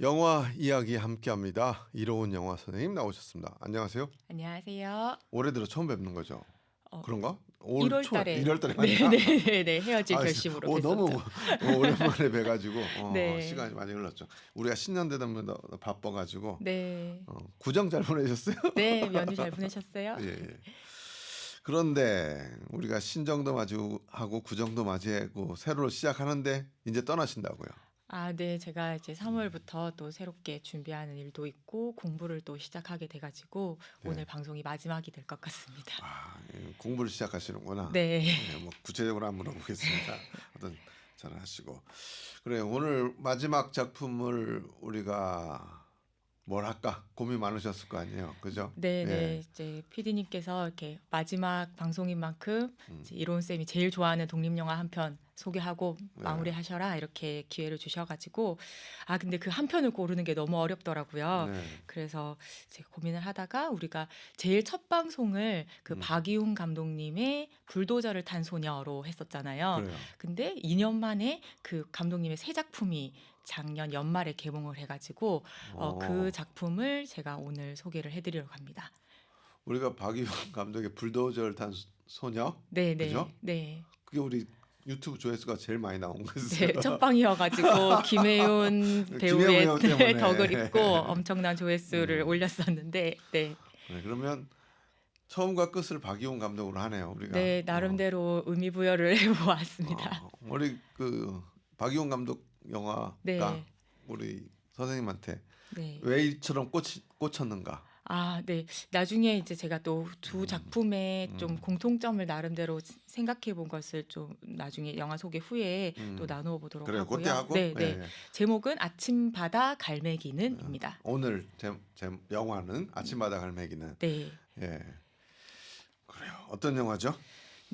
영화 이야기 함께합니다. 이로운 영화 선생님 나오셨습니다. 안녕하세요. 안녕하세요. 올해 들어 처음 뵙는 거죠? 어, 그런가? 올 1월 초에 달에 1월 달에 만나? 네네네 헤어질 아, 결심으로 너무 뵀었죠. 오랜만에 뵈가지고 네, 시간이 많이 흘렀죠. 우리가 신년 되다 보면 바빠가지고 네, 구정 잘 보내셨어요? 네 연휴 잘 보내셨어요? 예, 예. 그런데 우리가 신정도 맞이하고 구정도 맞이하고 새로 시작하는데 이제 떠나신다고요. 아, 네, 제가 이제 3월부터 또 새롭게 준비하는 일도 있고 공부를 또 시작하게 돼가지고 네. 오늘 방송이 마지막이 될 것 같습니다. 공부를 시작하시는구나. 네, 네, 뭐 구체적으로 안 물어보겠습니다. 어떤 잘 하시고. 그래 오늘 마지막 작품을 우리가 뭘 할까 고민 많으셨을 거 아니에요, 그죠? 네, 네, 예, 이제 PD님께서 이렇게 마지막 방송인 만큼 음, 이제 이로운 쌤이 제일 좋아하는 독립영화 한 편 소개하고 네, 마무리하셔라 이렇게 기회를 주셔가지고 근데 그 한 편을 고르는 게 너무 어렵더라고요. 네, 그래서 제가 고민을 하다가 우리가 제일 첫 방송을 그 음, 박이훈 감독님의 불도저를 탄 소녀로 했었잖아요. 그래요. 근데 2년 만에 그 감독님의 새 작품이 작년 연말에 개봉을 해가지고 그 어, 작품을 제가 오늘 소개를 해드리려고 합니다. 우리가 박이훈 감독의 불도저를 탄 소녀, 네, 그죠? 네, 네. 그게 우리 유튜브 조회수가 제일 많이 나온 거였어요. 네, 첫방이어가지고 김혜윤 배우의 김혜영 때문에. 덕을 입고 엄청난 조회수를 음, 올렸었는데, 네, 네, 그러면 처음과 끝을 박이훈 감독으로 하네요, 우리가. 네, 나름대로 의미 부여를 해보았습니다. 우리 그 박이훈 감독 영화가 네, 우리 선생님한테 네. 왜 이처럼 꽂혔는가? 네. 나중에 이제 제가 또 두 음, 작품의 좀 음, 공통점을 나름대로 생각해 본 것을 좀 나중에 영화 소개 후에 또 음. 나누어 보도록 그래요. 그때 하고요. 하고 네, 예, 네. 예. 제목은 아침바다 갈매기는입니다. 오늘 제 영화는 아침바다 갈매기는 네. 예 그래요. 어떤 영화죠?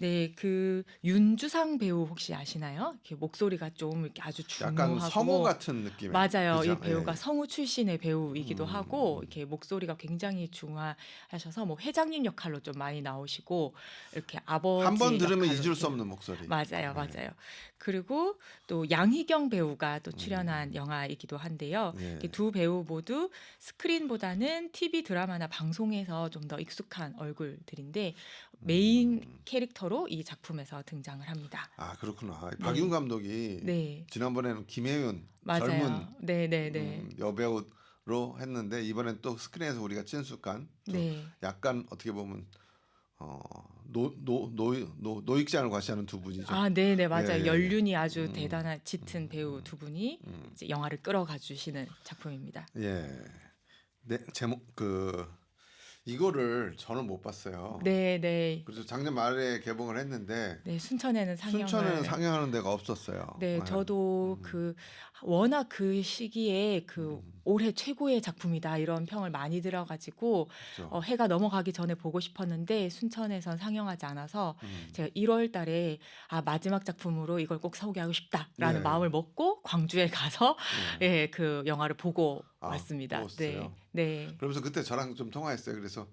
네, 그 윤주상 배우 혹시 아시나요? 이렇게 목소리가 좀 이렇게 아주 약간 성우 중후하고 같은 느낌의 맞아요. 이 그죠? 예, 배우가 예. 성우 출신의 배우이기도 하고 음. 이렇게 목소리가 굉장히 중후하셔서 뭐 회장님 역할로 좀 많이 나오시고 이렇게 한 번 아버지 들으면 역할로 잊을 수 이렇게 없는 목소리. 맞아요, 예, 맞아요. 그리고 또 양희경 배우가 또 출연한 음, 영화이기도 한데요. 예, 이두 배우 모두 스크린보다는 TV 드라마나 방송에서 좀 더 익숙한 얼굴들인데 메인 음. 캐릭터로 이 작품에서 등장을 합니다. 그렇구나. 박이훈 네, 감독이 네, 지난번에는 김혜윤 젊은 맞아요. 네, 네, 네, 여배우로 했는데 이번엔 또 스크린에서 우리가 친숙한 또 네. 약간 어떻게 보면 어, 노익장을 과시하는 두 분이죠. 네, 네, 예, 맞아요. 예, 예. 연륜이 아주 음, 대단한 짙은 배우 두 분이 이제 영화를 끌어가 주시는 작품입니다. 예. 네, 제목 이거를 저는 못 봤어요. 네, 네, 그래서 작년 말에 개봉을 했는데 네. 순천에는 순천에는 상영을 상영하는 데가 없었어요. 네, 예. 저도 워낙 그 시기에 음, 올해 최고의 작품이다 이런 평을 많이 들어가지고 그렇죠. 해가 넘어가기 전에 보고 싶었는데 순천에선 상영하지 않아서 음, 제가 1월 달에 마지막 작품으로 이걸 꼭 소개하고 싶다라는 네, 마음을 먹고 광주에 가서 예. 예, 그 영화를 보고 왔습니다. 네, 보셨어요. 네. 그러면서 그때 저랑 좀 통화했어요. 그래서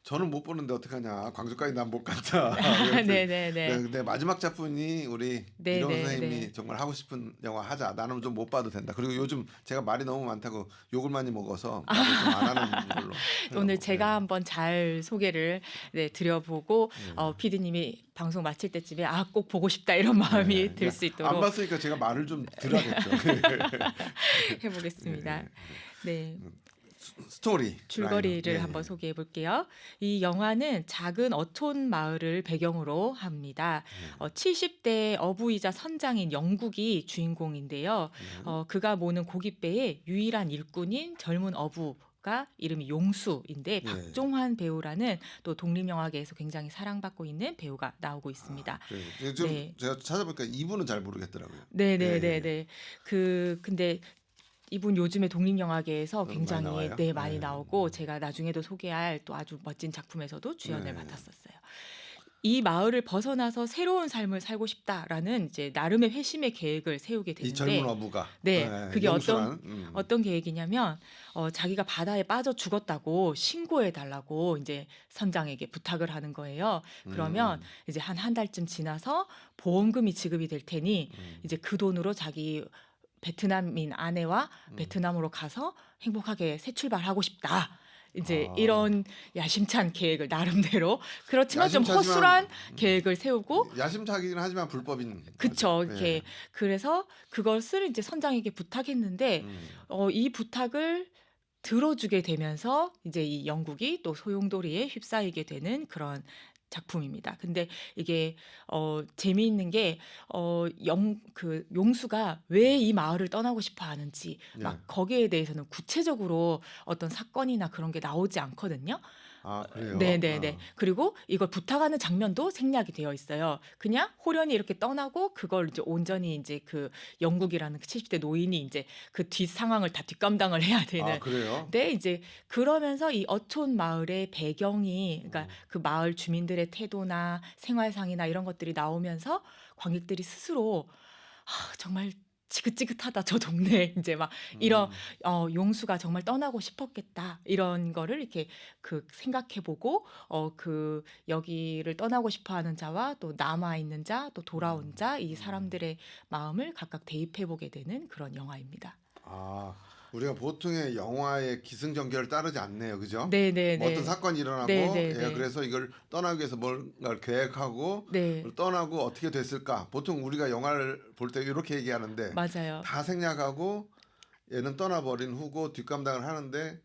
저는 못 보는데 어떡하냐. 광주까지 난 못 간다. 그랬더니 네, 네, 네. 근데 마지막 작품이 우리 네, 이런 네, 선생님이 네. 정말 하고 싶은 영화 하자. 나는 좀 못 봐도 된다. 그리고 요즘 제가 말이 너무 많다고 욕을 많이 먹어서 말을 좀 안 하는 걸로 오늘 해요. 제가 한번 잘 소개를 드려보고 예. PD님이 방송 마칠 때쯤에 꼭 보고 싶다 이런 예. 마음이 들 그러니까 수 안 있도록 봤으니까 제가 말을 좀 들어야겠죠. 예, 해보겠습니다. 예. 네. 스토리 라인은 줄거리를 한번 소개해 볼게요. 이 영화는 작은 어촌 마을을 배경으로 합니다. 70대 어부이자 선장인 영국이 주인공인데요. 그가 모는 고깃배의 유일한 일꾼인 젊은 어부가 이름이 용수인데 예. 박종환 배우라는 또 독립영화계에서 굉장히 사랑받고 있는 배우가 나오고 있습니다. 그래요. 좀 네. 제가 찾아보니까 이분은 잘 모르겠더라고요. 네, 예, 네, 네, 예. 네. 근데 이분 요즘에 독립영화계에서 많이 굉장히 나와요. 많이 예. 나오고 제가 나중에도 소개할 또 아주 멋진 작품에서도 주연을 네. 맡았었어요. 이 마을을 벗어나서 새로운 삶을 살고 싶다라는 이제 나름의 회심의 계획을 세우게 이 젊은 되는데 어부가 네, 그게 영수란 어떤 계획이냐면 자기가 바다에 빠져 죽었다고 신고해 달라고 이제 선장에게 부탁을 하는 거예요. 그러면 이제 한 달쯤 지나서 보험금이 지급이 될 테니 이제 그 돈으로 자기 베트남인 아내와 음. 베트남으로 가서 행복하게 새 출발하고 싶다. 이제 아. 이런 야심찬 계획을 나름대로 그렇지만 좀 야심차지만 허술한 계획을 세우고 야심차긴 하지만 불법인 그쵸. 거죠. 이렇게 예. 그래서 그것을 이제 선장에게 부탁했는데 음. 이 부탁을 들어주게 되면서 이제 이 영국이 또 소용돌이에 휩싸이게 되는 그런 작품입니다. 근데 이게 재미있는 게 그 용수가 왜 이 마을을 떠나고 싶어 하는지 예. 막 거기에 대해서는 구체적으로 어떤 사건이나 그런 게 나오지 않거든요. 아, 그래요? 네네네. 그리고 이걸 부탁하는 장면도 생략이 되어 있어요. 그냥 호련히 이렇게 떠나고 그걸 이제 온전히 이제 그 영국이라는 그 70대 노인이 이제 그 뒷 상황을 다 뒷감당을 해야 아, 되는. 그래요? 네, 이제 그러면서 이 어촌 마을의 배경이, 그러니까 음. 그 마을 주민들의 태도나 생활상이나 이런 것들이 나오면서 관객들이 스스로 정말 지긋지긋하다 저 동네 이제 막 이런 음. 용수가 정말 떠나고 싶었겠다 이런 거를 이렇게 그 생각해보고 그 여기를 떠나고 싶어하는 자와 또 남아 있는 자, 또 돌아온 자 이 사람들의 마음을 각각 대입해보게 되는 그런 영화입니다. 아, 우리가 보통의 영화의 기승전결을 따르지 않네요, 그죠? 뭐 어떤 네네네. 사건이 일어나고, 예, 네네네. 그래서 이걸 떠나기 위해서 뭔가를 계획하고 네, 떠나고 어떻게 됐을까? 보통 우리가 영화를 볼 때 이렇게 얘기하는데 맞아요. 다 생략하고 얘는 떠나버린 후고 뒷감당을 하는데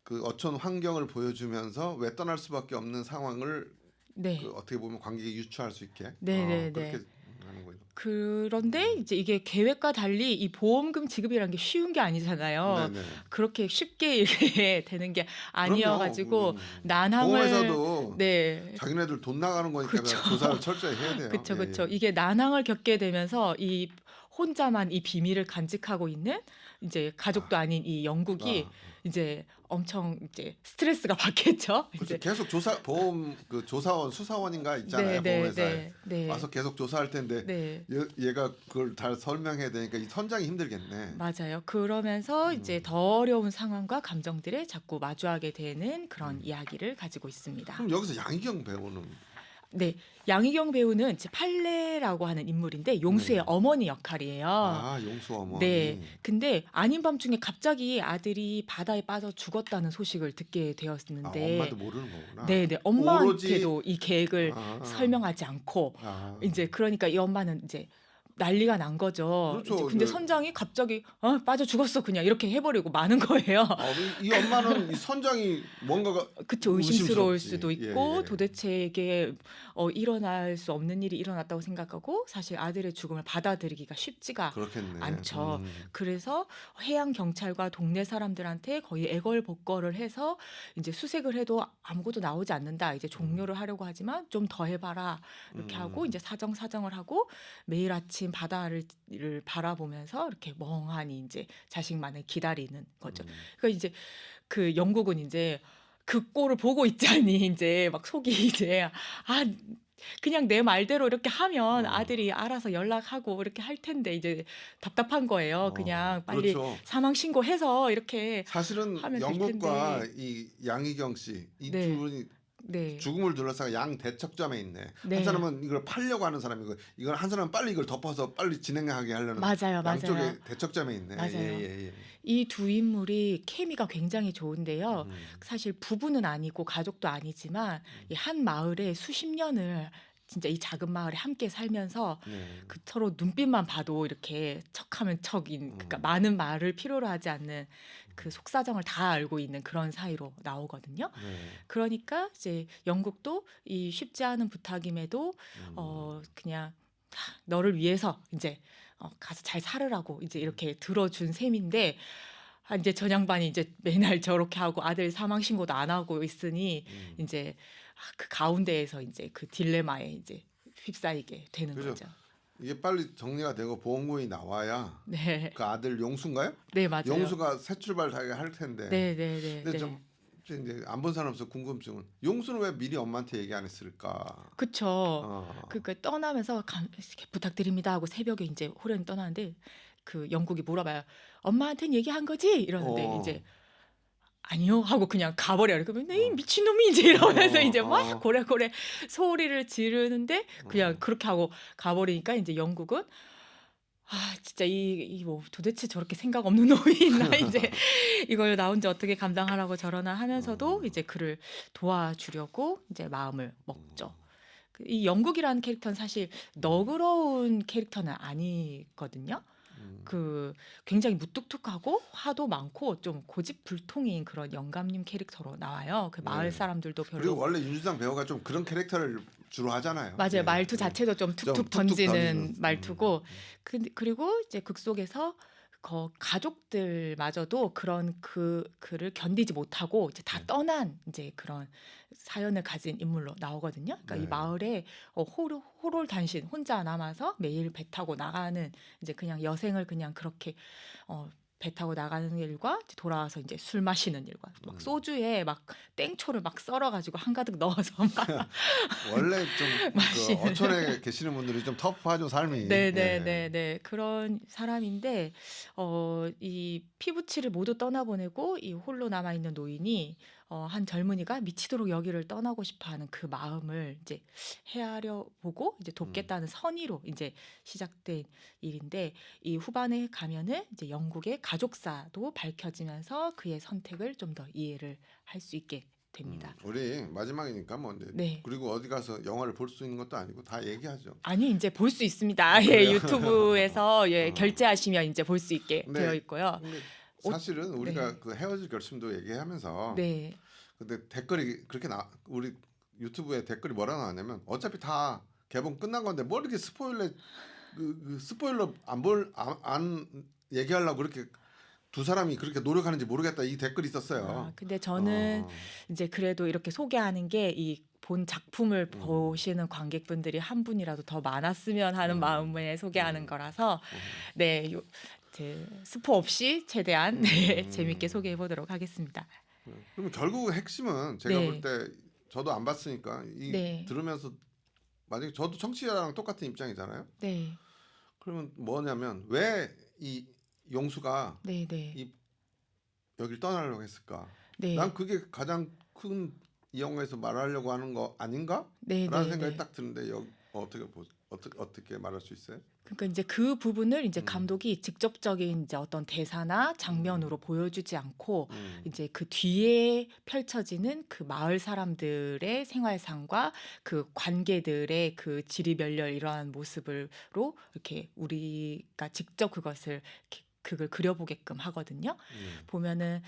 그 어촌 환경을 보여주면서 왜 떠날 수밖에 없는 상황을 네, 어떻게 보면 관객이 유추할 수 있게 네네네. 그렇게 하는군요. 그런데 이제 이게 계획과 달리 이 보험금 지급이라는 게 쉬운 게 아니잖아요. 네네. 그렇게 쉽게 이렇게 되는 게 아니어 그럼요. 가지고 난항을 보험회사도 네. 자기네들 돈 나가는 거니까 그쵸. 조사를 철저히 해야 돼요. 그쵸, 예, 그쵸. 예. 이게 난항을 겪게 되면서 이 혼자만 이 비밀을 간직하고 있는 이제 가족도 아닌 이 영국이 아, 이제 엄청 이제 스트레스가 받겠죠. 그렇죠. 이제 계속 보험 그 조사원 수사원인가 있잖아요. 네, 보험회사에 네. 와서 계속 조사할 텐데 네. 얘가 그걸 다 설명해야 되니까 이 선장이 힘들겠네. 맞아요. 그러면서 이제 더 어려운 상황과 감정들에 자꾸 마주하게 되는 그런 이야기를 가지고 있습니다. 그럼 여기서 양희경 배우는 네. 양희경 배우는 이제 팔레라고 하는 인물인데 용수의 네. 어머니 역할이에요. 용수 어머니. 네. 근데 아닌 밤중에 갑자기 아들이 바다에 빠져 죽었다는 소식을 듣게 되었는데 엄마도 모르는 거구나. 네네. 오로지 엄마한테도 이 계획을 아, 설명하지 않고 이제 그러니까 이 엄마는 이제 난리가 난 거죠. 그렇죠. 이제 근데 선장이 갑자기 빠져 죽었어 그냥 이렇게 해버리고 마는 거예요. 이 엄마는 이 선장이 뭔가가 그쵸. 의심스러울 의심스럽지. 수도 예, 있고 예. 도대체 이게 일어날 수 없는 일이 일어났다고 생각하고 사실 아들의 죽음을 받아들이기가 쉽지가 그렇겠네. 않죠. 그래서 해양 경찰과 동네 사람들한테 거의 애걸복걸을 해서 이제 수색을 해도 아무것도 나오지 않는다. 이제 종료를 하려고 하지만 좀 더 해봐라 이렇게 하고 이제 사정을 하고 매일 아침 바다를 바라보면서 이렇게 멍하니 이제 자식만을 기다리는 거죠. 그러니까 이제 그 영국은 이제 그 꼴을 보고 있자니 이제 막 속이 이제 그냥 내 말대로 이렇게 하면 아들이 알아서 연락하고 이렇게 할 텐데 이제 답답한 거예요. 그냥 빨리 그렇죠. 사망 신고해서 이렇게 사실은 하면 될 영국과 텐데. 이 양희경 씨 이 네. 두 분이 네. 죽음을 둘러싸고 양 대척점에 있네. 네. 한 사람은 이걸 팔려고 하는 사람이고 이걸 한 사람은 빨리 이걸 덮어서 빨리 진행하게 하려는 맞아요. 양쪽에 대척점에 있네. 맞아요. 예. 이 두 인물이 케미가 굉장히 좋은데요. 사실 부부는 아니고 가족도 아니지만 이 한 마을에 수십 년을 진짜 이 작은 마을에 함께 살면서 그 서로 눈빛만 봐도 이렇게 척하면 척인 그러니까 많은 말을 필요로 하지 않는 그 속사정을 다 알고 있는 그런 사이로 나오거든요. 그러니까 이제 영국도 이 쉽지 않은 부탁임에도 그냥 너를 위해서 이제 가서 잘 살으라고 이제 이렇게 들어준 셈인데 이제 전양반이 이제 매날 저렇게 하고 아들 사망 신고도 안 하고 있으니 이제 그 가운데에서 이제 그 딜레마에 이제 휩싸이게 되는 그죠. 거죠. 이게 빨리 정리가 되고 보험금이 나와야 네, 그 아들 용수인가요? 네 맞아요. 용수가 새 출발 할 텐데. 네, 네, 네, 근데 네. 좀 이제 안 본 사람으로서 궁금증은 용수는 왜 미리 엄마한테 얘기 안 했을까? 그쵸. 그러니까 떠나면서 이렇게 부탁드립니다 하고 새벽에 이제 호련히 떠나는데 그 영국이 물어봐요. 엄마한테는 얘기한 거지? 이러는데 이제 아니요 하고 그냥 가버려요. 그러면 이 미친놈이 이제 이러면서 이제 막 고래고래 소리를 지르는데 그냥 그렇게 하고 가버리니까 이제 영국은 아 진짜 이 뭐 도대체 저렇게 생각 없는 놈이 있나 이제 이걸 나 혼자 어떻게 감당하라고 저러나 하면서도 어. 이제 그를 도와주려고 이제 마음을 먹죠. 음. 이 영국이라는 캐릭터는 사실 너그러운 캐릭터는 아니거든요. 음. 그 굉장히 무뚝뚝하고 화도 많고 좀 고집불통인 그런 영감님 캐릭터로 나와요. 그 마을 네. 사람들도 그리고 별로 원래 윤주상 배우가 좀 그런 캐릭터를 주로 하잖아요. 맞아요. 예. 말투 예. 자체도 좀 좀 툭툭 툭툭 던지는 던지는. 말투고 그리고 이제 극 속에서 가족들마저도 그런 그를 견디지 못하고 이제 다 네. 떠난 이제 그런 사연을 가진 인물로 나오거든요. 그러니까 이 네. 마을에 호롤단신 혼자 남아서 매일 배 타고 나가는 이제 그냥 여생을 그냥 그렇게 배 타고 나가는 일과 이제 돌아와서 이제 술 마시는 일과 막 소주에 막 땡초를 막 썰어가지고 한가득 넣어서 막 원래 좀 그 마시는 어촌에 계시는 분들이 좀 터프하죠, 삶이. 예. 네네네네. 그런 사람인데 이 피부치를 모두 떠나보내고 이 홀로 남아 있는 노인이 한 젊은이가 미치도록 여기를 떠나고 싶어하는 그 마음을 이제 헤아려 보고 이제 음. 돕겠다는 선의로 이제 시작된 일인데 이 후반에 가면은 이제 영국의 가족사도 밝혀지면서 그의 선택을 좀 더 이해를 할 수 있게 됩니다. 우리 마지막이니까 뭐 이제 네. 그리고 어디 가서 영화를 볼 수 있는 것도 아니고 다 얘기하죠. 아니 인제 볼 수 있습니다. 예. 그래요? 유튜브에서 예 어. 결제하시면 인제 볼 수 있게 되어 근데 있고요. 근데 오 사실은 우리가 네. 그 헤어질 결심도 얘기하면서 네. 근데 댓글이 그렇게 우리 유튜브에 댓글이 뭐라 나왔냐면 어차피 다 개봉 끝난 건데 뭐 이렇게 스포일러 안 얘기하려고 그렇게 두 사람이 그렇게 노력하는지 모르겠다 이 댓글이 있었어요. 근데 저는 어. 인제 그래도 이렇게 소개하는 게 이 본 작품을 음. 보시는 관객분들이 한 분이라도 더 많았으면 하는 마음에 소개하는 거라서 네. 제 스포 없이 최대한 네 재밌게 소개해 보도록 하겠습니다. 그러면 결국 핵심은 제가 볼 네. 때 저도 안 봤으니까 이 네. 들으면서 만약에 저도 청취자랑 똑같은 입장이잖아요. 네. 그러면 뭐냐면 왜 이 용수가 네네. 이 여길 떠나려고 했을까? 네. 난 그게 가장 큰 이 영화에서 말하려고 하는 거 아닌가? 라는 생각이 네네네. 딱 드는데 어떻게 말할 수 있어요? 그러니까 인제 그 부분을 인제 음. 감독이 직접적인 인제 어떤 대사나 장면으로 보여주지 않고 음. 이제 그 뒤에 펼쳐지는 그 마을 사람들의 생활상과 그 관계들의 그 지리멸렬 이러한 모습으로 이렇게 우리가 직접 그것을 이렇게 극을 그려보게끔 하거든요. 보면은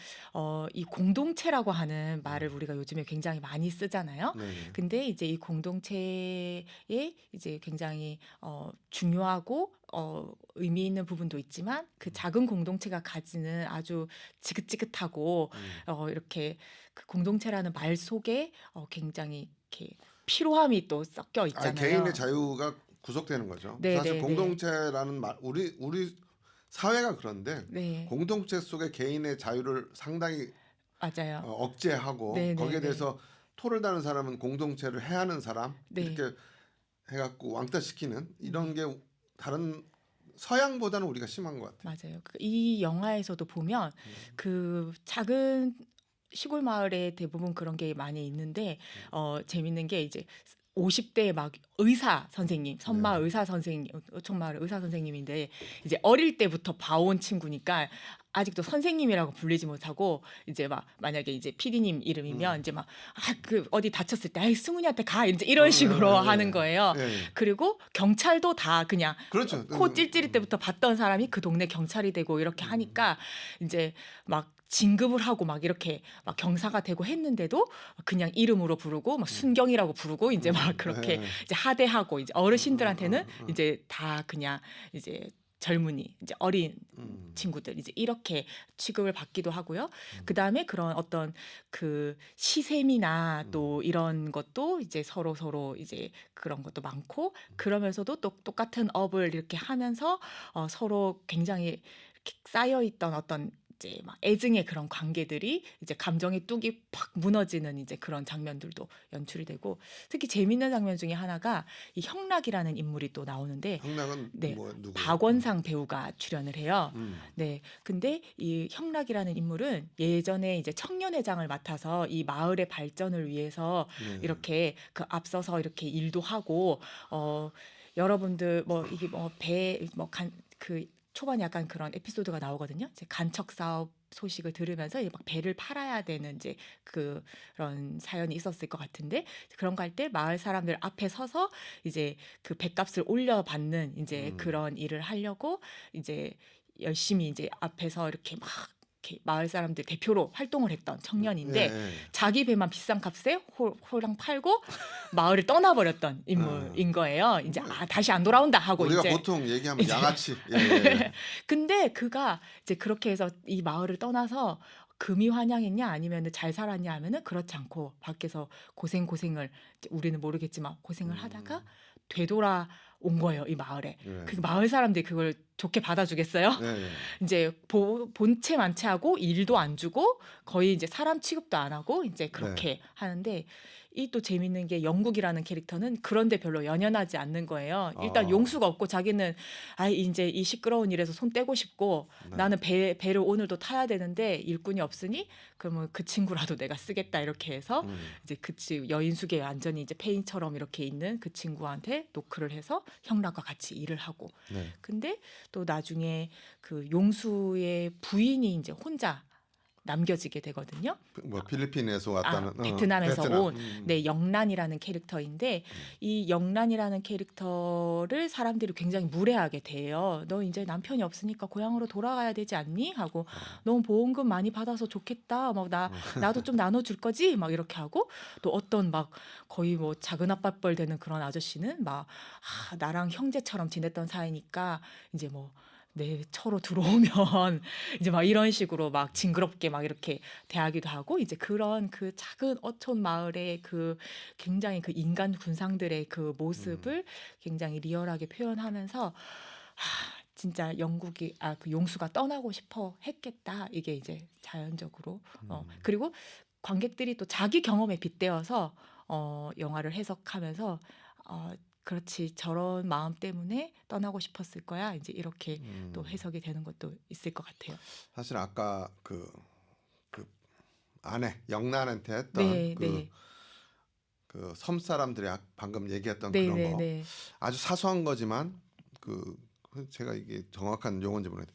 이 공동체라고 하는 말을 우리가 요즘에 굉장히 많이 쓰잖아요. 네. 근데 이제 이 공동체에 이제 굉장히 중요하고 의미 있는 부분도 있지만 그 작은 공동체가 가지는 아주 지긋지긋하고 이렇게 그 공동체라는 말 속에 굉장히 이렇게 피로함이 또 섞여 아, 있잖아요. 개인의 자유가 구속되는 거죠. 사실 네네네. 공동체라는 말 우리 사회가 그런데 네, 공동체 속에 개인의 자유를 상당히 맞아요. 억제하고 네네네. 거기에 대해서 토를 다는 사람은 공동체를 해하는 사람 네. 이렇게 해갖고 왕따시키는 이런 게 다른 서양보다는 우리가 심한 것 같아요. 맞아요. 이 영화에서도 보면 그 작은 시골 마을에 대부분 그런 게 많이 있는데 재밌는 게 이제 50대 막 의사 선생님, 선마 의사 선생님, 어촌마을 의사 선생님인데 이제 어릴 때부터 봐온 친구니까 아직도 선생님이라고 불리지 못하고 이제 막 만약에 이제 PD님 이름이면 이제 막 그 어디 다쳤을 때 아이 승훈이한테 가 이제 이런 식으로 하는 거예요. 예. 그리고 경찰도 다 그냥 그렇죠. 코 찔찔일 때부터 봤던 사람이 그 동네 경찰이 되고 이렇게 하니까 이제 막 진급을 하고 막 이렇게 막 경사가 되고 했는데도 그냥 이름으로 부르고 막 순경이라고 부르고 이제 막 그렇게 네. 이제 하대하고 이제 어르신들한테는 이제 다 그냥 이제 젊은이 이제 어린 친구들 이제 이렇게 취급을 받기도 하고요. 그다음에 그런 어떤 그 시샘이나 또 이런 것도 이제 서로 이제 그런 것도 많고 그러면서도 또 똑같은 업을 이렇게 하면서 서로 굉장히 이렇게 쌓여 있던 어떤 이제 막 애증의 그런 관계들이 이제 감정의 뚝이 팍 무너지는 이제 그런 장면들도 연출이 되고 특히 재밌는 장면 중에 하나가 이 형락이라는 인물이 또 나오는데 형락은 네. 뭐 누구? 박원상 배우가 출연을 해요. 네. 근데 이 형락이라는 인물은 예전에 이제 청년회장을 맡아서 이 마을의 발전을 위해서 이렇게 그 앞서서 이렇게 일도 하고 여러분들 뭐 이게 그 초반에 약간 그런 에피소드가 나오거든요. 이제 간척 사업 소식을 들으면서 이제 막 배를 팔아야 되는 이제 그런 사연이 있었을 것 같은데 그런 거 할 때 마을 사람들 앞에 서서 이제 그 배값을 올려받는 이제 음. 그런 일을 하려고 이제 열심히 이제 앞에서 이렇게 막 이렇게 마을 사람들 대표로 활동을 했던 예, 청년인데 예. 자기 배만 비싼 값에 홀랑 팔고 마을을 떠나버렸던 인물인 거예요. 이제 뭐 다시 안 돌아온다 하고 우리가 이제 보통 얘기하면 이제 양아치. 예, 예. 근데 그가 이제 그렇게 해서 이 마을을 떠나서 금이 환영했냐 아니면 잘 살았냐 하면은 그렇지 않고 밖에서 고생을 이제 우리는 모르겠지만 고생을 하다가 음. 되돌아온 거예요, 이 마을에. 예. 그 마을 사람들이 그걸 좋게 받아주겠어요? 예, 예. 이제 본체 만체하고 일도 안 주고 거의 이제 사람 취급도 안 하고 이제 네. 그렇게 하는데 이 또 재밌는 게 영국이라는 캐릭터는 그런데 별로 연연하지 않는 거예요. 일단 어. 용수가 없고 자기는 이제 이 시끄러운 일에서 손 떼고 싶고 네. 나는 배를 오늘도 타야 되는데 일꾼이 없으니 그러면 그 친구라도 내가 쓰겠다 이렇게 해서 이제 여인숙에 완전히 이제 페인처럼 이렇게 있는 그 친구한테 노크를 해서 형락과 같이 일을 하고 네. 근데 또 나중에 그 용수의 부인이 이제 혼자 남겨지게 되거든요. 뭐 필리핀에서 왔다는 베트남에서 베트남. 온 네, 영란이라는 캐릭터인데 이 영란이라는 캐릭터를 사람들이 굉장히 무례하게 대해요. 너 이제 남편이 없으니까 고향으로 돌아가야 되지 않니? 하고 너 보험금 많이 받아서 좋겠다. 막 나도 좀 나눠줄 거지? 막 이렇게 하고 또 어떤 막 거의 뭐 작은 아빠뻘 되는 그런 아저씨는 막 나랑 형제처럼 지냈던 사이니까 이제 뭐 내 처로 들어오면 이제 막 이런 식으로 막 징그럽게 막 이렇게 대하기도 하고 이제 그런 그 작은 어촌 마을의 그 굉장히 그 인간 군상들의 그 모습을 굉장히 리얼하게 표현하면서 진짜 영국이 그 용수가 떠나고 싶어 했겠다 이게 이제 자연적으로 그리고 관객들이 또 자기 경험에 빗대어서 영화를 해석하면서 그렇지 저런 마음 때문에 떠나고 싶었을 거야 이제 이렇게 또 해석이 되는 것도 있을 것 같아요. 사실 아까 그 아내 영란한테 했던 네, 네, 그 섬 사람들이 방금 얘기했던 네, 그런 네, 거 네, 아주 사소한 거지만 제가 이게 정확한 용어인지 모르겠는데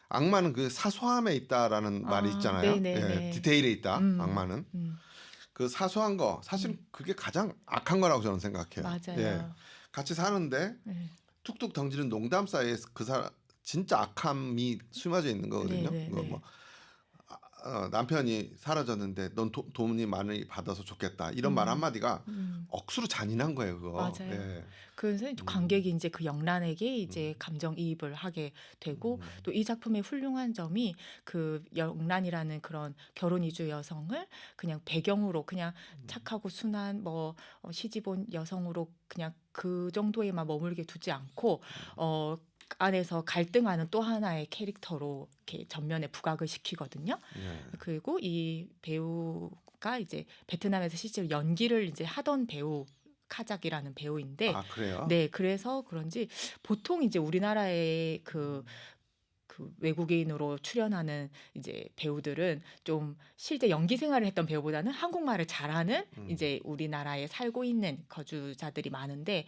악마는 그 사소함에 있다라는 말이 있잖아요. 네, 네, 예, 네, 디테일에 있다. 악마는 그 사소한 거 사실 그게 가장 악한 거라고 저는 생각해요. 맞아요. 예, 같이 사는데 네, 툭툭 던지는 농담 사이에 그 사람 진짜 악함이 숨어져 있는 거거든요. 네, 네, 그거 네. 뭐 남편이 사라졌는데 넌 돈이 많이 받아서 좋겠다 이런 말 한마디가 억수로 잔인한 거예요. 그거. 맞아요. 예. 그래서 이제 관객이 이제 그 영란에게 이제 감정이입을 하게 되고 또 이 작품의 훌륭한 점이 그 영란이라는 그런 결혼 이주 여성을 그냥 배경으로 그냥 착하고 순한 뭐 시집 온 여성으로 그냥 그 정도에만 머물게 두지 않고 안에서 갈등하는 또 하나의 캐릭터로 이렇게 전면에 부각을 시키거든요. 예. 그리고 이 배우가 이제 베트남에서 실제로 연기를 이제 하던 배우 카작이라는 배우인데 아 그래요? 네 그래서 그런지 보통 이제 우리나라의 그 외국인으로 출연하는 이제 배우들은 좀 실제 연기 생활을 했던 배우보다는 한국말을 잘하는 이제 우리나라에 살고 있는 거주자들이 많은데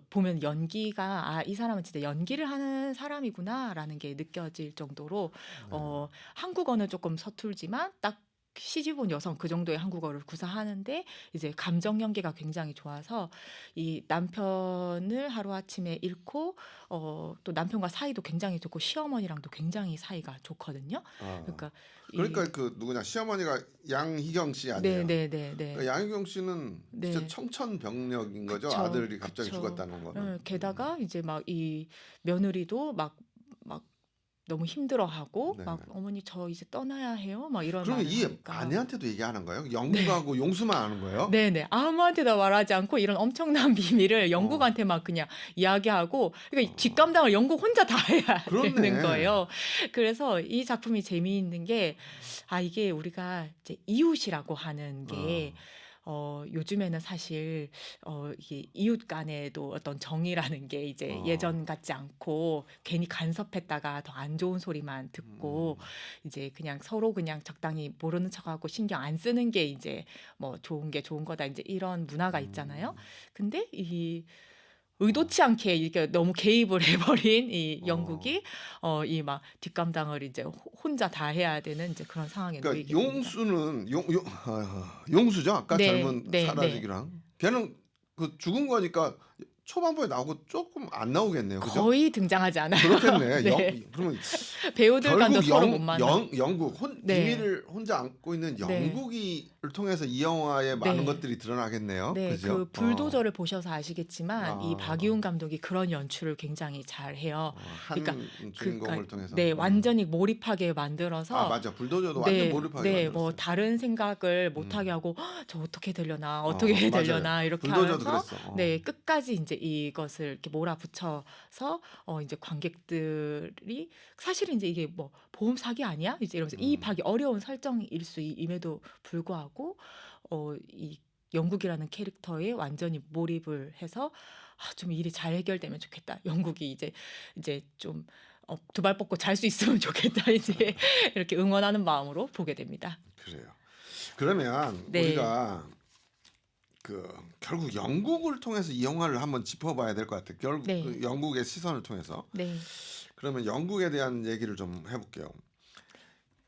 보면 연기가 이 사람은 진짜 연기를 하는 사람이구나라는 게 느껴질 정도로 한국어는 조금 서툴지만 딱 시집 온 여성 그 정도의 한국어를 구사하는데 이제 감정 연기가 굉장히 좋아서 이 남편을 하루아침에 잃고 또 남편과 사이도 굉장히 좋고 시어머니랑도 굉장히 사이가 좋거든요. 그러니까 그러니까 그 누구냐 시어머니가 양희경 씨 아니에요? 네네네네. 그러니까 양희경 씨는 진짜 네. 청천벽력인 거죠. 그쵸, 아들이 갑자기 그쵸. 죽었다는 거는. 게다가 이제 막 이 며느리도 막 너무 힘들어하고 네. 막 어머니 저 이제 떠나야 해요. 막 이런 그러면 말을 이 하니까. 아내한테도 얘기하는 거예요? 영국하고 용수만 아는 거예요? 네네. 아무한테도 말하지 않고 이런 엄청난 비밀을 영국한테만 그냥 이야기하고 그러니까 뒷감당을 영국 혼자 다 해야 그렇네. 되는 거예요. 그래서 이 작품이 재미있는 게 이게 우리가 이제 이웃이라고 하는 게 요즘에는 사실 이게 이웃 간에도 어떤 정이라는 게 이제 예전 같지 않고 괜히 간섭했다가 더 안 좋은 소리만 듣고 이제 그냥 서로 그냥 적당히 모르는 척하고 신경 안 쓰는 게 이제 뭐 좋은 게 좋은 거다 이제 이런 문화가 있잖아요. 근데 이 의도치 않게 이렇게 너무 개입을 해버린 이 어. 영국이 이 막 뒷감당을 이제 혼자 다 해야 되는 이제 그런 상황에 그러니까 놓이게 됩니다. 용수는 용수죠. 아까 네, 젊은 네, 네. 사라지기랑 걔는 그 죽은 거니까 초반부에 나오고 조금 안 나오겠네요. 그죠? 거의 등장하지 않아요. 그렇겠네. 네. 그러면 배우들 간도 결국 서로 못 만나. 영국 네. 비밀을 혼자 안고 있는 네. 영국이를 통해서 이 영화의 많은 네. 것들이 드러나겠네요. 네, 그죠? 그 불도저를 보셔서 아시겠지만 이 아. 박이훈 감독이 그런 연출을 굉장히 잘해요. 한 그러니까 주인공을 통해서. 네, 완전히 몰입하게 만들어서 아 맞아. 불도저도 완전 네, 몰입하게 네, 만들었어요. 뭐 다른 생각을 못하게 하고 "헉, 저 어떻게 되려나 어떻게 맞아요. 되려나 이렇게 불도저도 하면서 그랬어. 네, 끝까지 이제 이것을 이렇게 몰아붙여서 이제 관객들이 사실은 이제 이게 뭐 보험 사기 아니야? 이제 이러면서 이입하기 어려운 설정일 수임에도 불구하고 이 영국이라는 캐릭터에 완전히 몰입을 해서 좀 일이 잘 해결되면 좋겠다. 영국이 이제 좀 두 발 뻗고 잘 수 있으면 좋겠다. 이제 이렇게 응원하는 마음으로 보게 됩니다. 그래요. 그러면 네. 우리가 그 결국 영국을 통해서 이 영화를 한번 짚어봐야 될 것 같아요. 결국 네. 그 영국의 시선을 통해서. 네. 그러면 영국에 대한 얘기를 좀 해볼게요.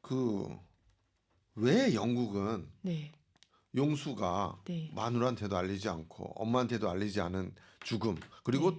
그 왜 영국은 네. 용수가 네. 마누라한테도 알리지 않고 엄마한테도 알리지 않은 죽음 그리고 네.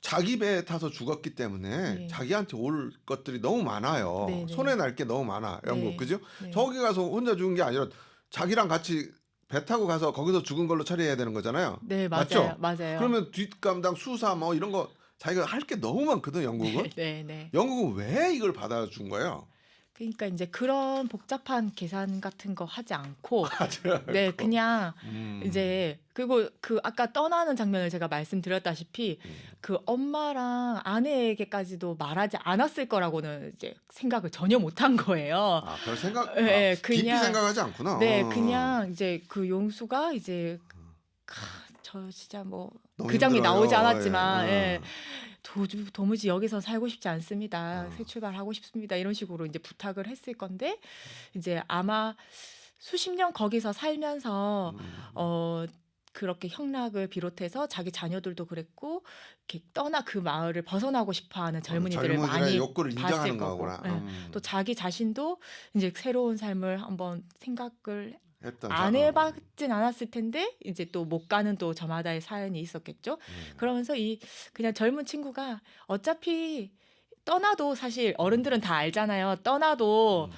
자기 배에 타서 죽었기 때문에 네. 자기한테 올 것들이 너무 많아요. 네, 네. 손에 날 게 너무 많아. 영국 네. 그죠? 네. 저기 가서 혼자 죽은 게 아니라 자기랑 같이 배 타고 가서 거기서 죽은 걸로 처리해야 되는 거잖아요. 네, 맞죠? 맞아요. 맞아요. 그러면 뒷감당 수사 뭐 이런 거 자기가 할 게 너무 많거든. 영국은. 네, 네. 영국은 왜 이걸 받아준 거예요? 그러니까 이제 그런 복잡한 계산 같은 거 하지 않고 맞아요. 네, 그냥 음. 이제 그리고 그 아까 떠나는 장면을 제가 말씀드렸다시피 그 엄마랑 아내에게까지도 말하지 않았을 거라고는 이제 생각을 전혀 못한 거예요. 아, 별 생각, 네, 깊이 그냥 생각하지 않구나. 네, 그냥 이제 그 용수가 이제 저 진짜 뭐 너무 그 장면이 힘들어요. 나오지 않았지만 예. 예. 도무지 여기서 살고 싶지 않습니다. 어. 새 출발하고 싶습니다. 이런 식으로 이제 부탁을 했을 건데 이제 아마 수십 년 거기서 살면서 그렇게 형락을 비롯해서 자기 자녀들도 그랬고 이렇게 그 마을을 벗어나고 싶어하는 젊은이들을 젊은이들의 많이 욕구를 봤을 인정하는 거고 거구나. 예. 또 자기 자신도 이제 새로운 삶을 한번 생각을 했던 안 자- 해봤진 않았을 텐데 이제 또 못 가는 또 저마다의 사연이 있었겠죠. 그러면서 이 그냥 젊은 친구가 어차피 떠나도 사실 어른들은 다 알잖아요. 떠나도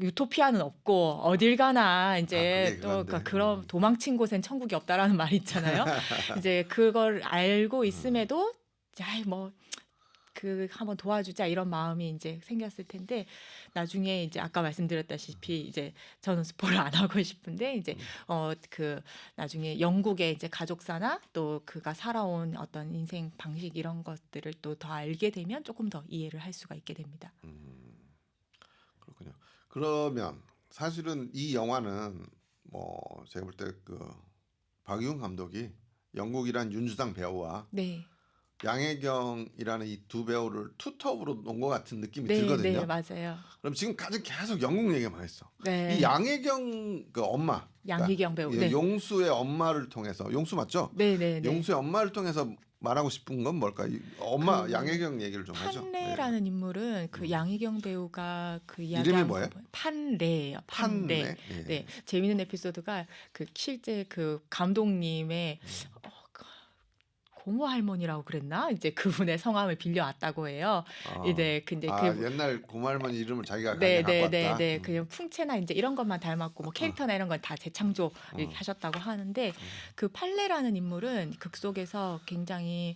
유토피아는 없고 어딜 가나 이제 그게 또 그건데. 그러니까 그런 도망친 곳엔 천국이 없다라는 말이 있잖아요. 이제 그걸 알고 있음에도 아이 뭐 그 한번 도와주자 이런 마음이 이제 생겼을 텐데 나중에 이제 아까 말씀드렸다시피 이제 저는 스포를 안 하고 싶은데 이제 그 나중에 영국의 이제 가족사나 또 그가 살아온 어떤 인생 방식 이런 것들을 또 더 알게 되면 조금 더 이해를 할 수가 있게 됩니다. 그렇군요. 그러면 사실은 이 영화는 뭐 제가 볼 때 그 박이훈 감독이 영국이란 윤주상 배우와 네, 양혜경이라는 이 두 배우를 투톱으로 놓은 것 같은 느낌이 네, 들거든요. 네, 맞아요. 그럼 지금까지 계속 영국 얘기만 했어. 네, 이 양혜경 그 엄마, 양희경 배우. 그러니까 네, 용수의 엄마를 통해서 용수 맞죠? 네, 네, 네. 용수의 엄마를 통해서 말하고 싶은 건 뭘까? 이 엄마 그 양혜경 얘기를 좀 하죠. 판례라는 인물은 그 양희경 배우가 그 이름이 이야기한 뭐예요? 판례예요. 판례. 예. 네, 재미있는 에피소드가 그 실제 그 감독님의 고모 할머니라고 그랬나? 이제 그분의 성함을 빌려왔다고 해요. 이제 근데 옛날 고모할머니 이름을 자기가 네, 갖고 네, 왔다. 네, 네. 그냥 풍채나 이제 이런 것만 닮았고 뭐 캐릭터나 이런 건 다 재창조 이렇게 하셨다고 하는데 그 팔레라는 인물은 극 속에서 굉장히